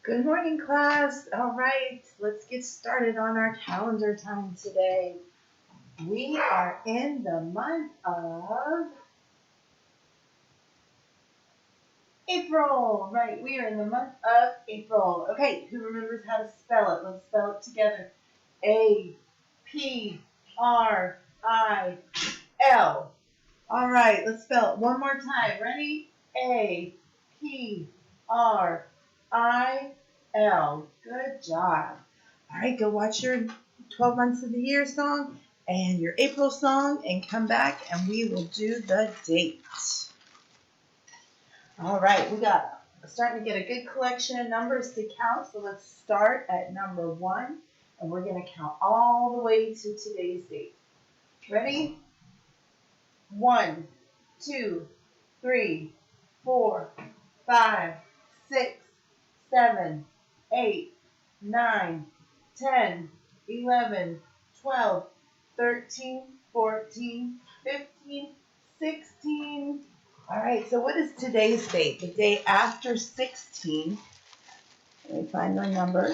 Good morning, class. All right, let's get started on our calendar time today. We are in the month of April. Right, we are in the month of April. Okay, who remembers how to spell it? Let's spell it together. April. All right, let's spell it one more time. Ready? April. Good job. All right, go watch your 12 months of the year song and your April song and come back and we will do the date. All right, we're starting to get a good collection of numbers to count. So let's start at number 1 and we're going to count all the way to today's date. Ready? 1, 2, 3, 4, 5, 6, 7, 8, 9, 10, 11, 12, 13, 14, 15, 16. All right, so what is today's date? The day after 16. Let me find my number.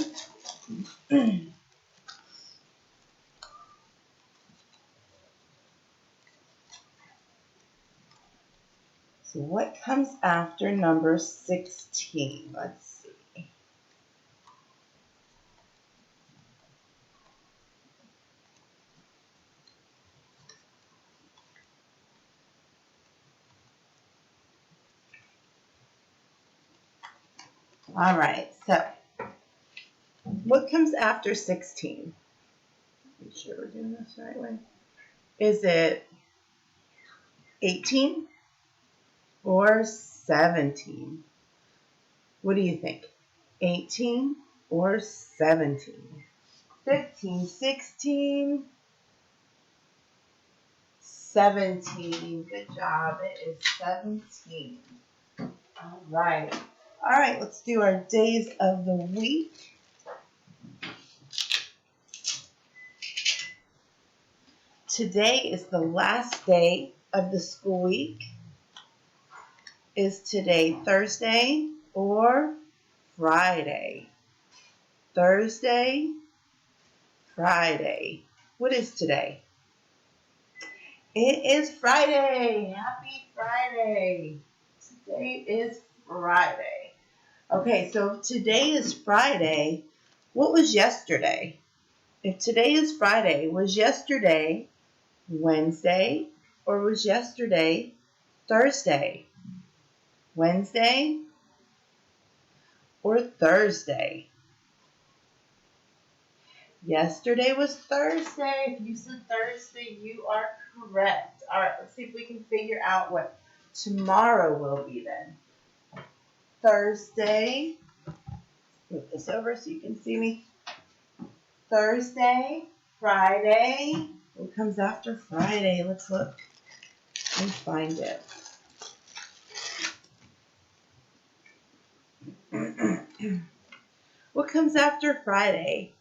So what comes after number 16? Let's see. All right, so what comes after 16? Make sure we're doing this the right way. Is it 18 or 17? What do you think? 18 or 17? 15, 16, 17. Good job. It is 17. All right. All right, let's do our days of the week. Today is the last day of the school week. Is today Thursday or Friday? Thursday, Friday. What is today? It is Friday. Happy Friday. Today is Friday. Okay, so today is Friday. What was yesterday? If today is Friday, was yesterday Wednesday or was yesterday Thursday? Wednesday or Thursday? Yesterday was Thursday. If you said Thursday, you are correct. All right, let's see if we can figure out what tomorrow will be then. Thursday. Move this over so you can see me. Thursday, Friday. What comes after Friday? Let's look and find it. What comes after Friday?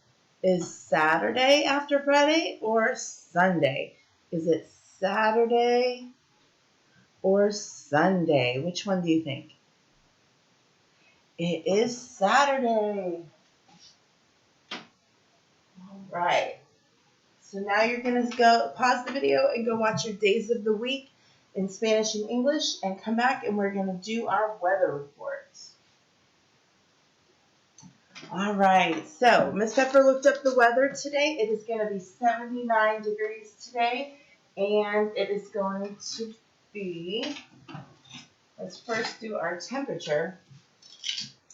Is Saturday after Friday or Sunday? Is it Saturday or Sunday? Which one do you think? It is Saturday. All right. So now you're going to go pause the video and go watch your days of the week in Spanish and English and come back and we're going to do our weather reports. All right, so Miss Peffer looked up the weather today. It is going to be 79 degrees today, and it is going to be, let's first do our temperature.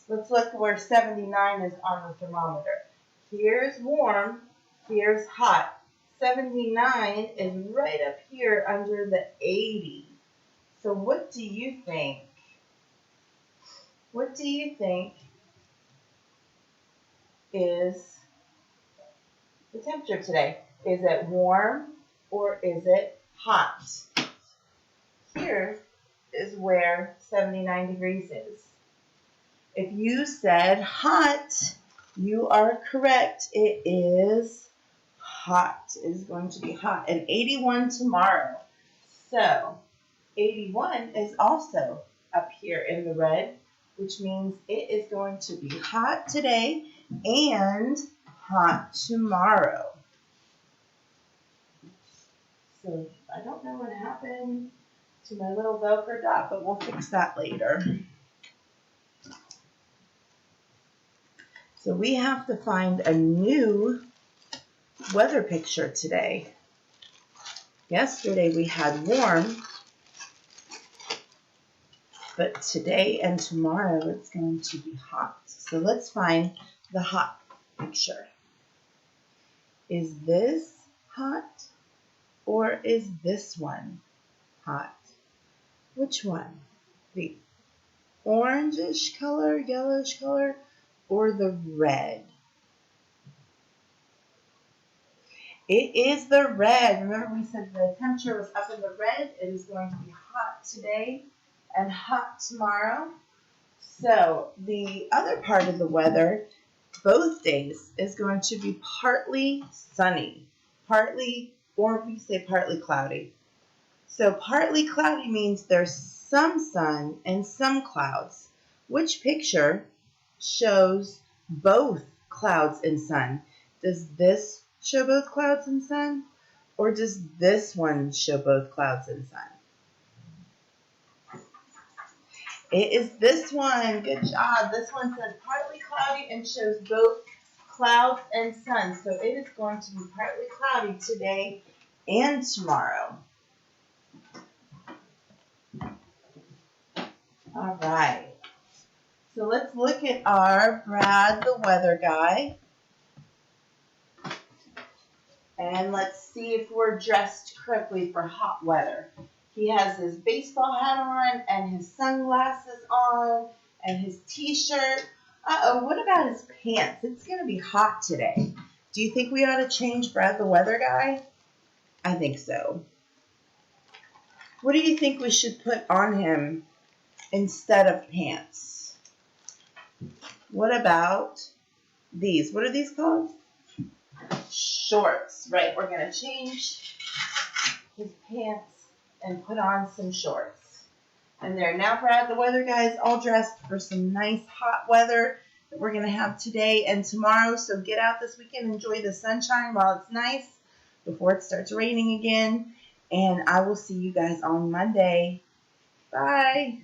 Let's look where 79 is on the thermometer. Here's warm, here's hot. 79 is right up here under the 80. So what do you think? What do you think is the temperature today? Is it warm or is it hot? Here is where 79 degrees is. If you said hot, you are correct. It is hot. It is going to be hot. And 81 tomorrow. So 81 is also up here in the red. which means it is going to be hot today and hot tomorrow. So I don't know what happened to my little Velcro dot, but we'll fix that later. So we have to find a new weather picture today. Yesterday we had warm, but today and tomorrow it's going to be hot. So let's find the hot picture. Is this hot or is this one hot? Which one? The orangish color, yellowish color, or the red? It is the red. Remember we said the temperature was up in the red. It is going to be hot today and hot tomorrow. So the other part of the weather, both days, is going to be partly sunny. Partly, or we say partly cloudy. So partly cloudy means there's some sun and some clouds. Which picture shows both clouds and sun? Does this show both clouds and sun? Or does this one show both clouds and sun? It is this one. Good job. This one says partly cloudy and shows both clouds and sun. So it is going to be partly cloudy today and tomorrow. All right. So let's look at our Brad the weather guy. And let's see if we're dressed correctly for hot weather. He has his baseball hat on and his sunglasses on and his t-shirt. Uh-oh, what about his pants? It's going to be hot today. Do you think we ought to change Brad the weather guy? I think so. What do you think we should put on him instead of pants? What about these? What are these called? Shorts. Right, we're going to change his pants and put on some shorts. And there, now Brad the weather guy is all dressed for some nice hot weather that we're going to have today and tomorrow. So get out this weekend, enjoy the sunshine while it's nice before it starts raining again. And I will see you guys on Monday. Bye.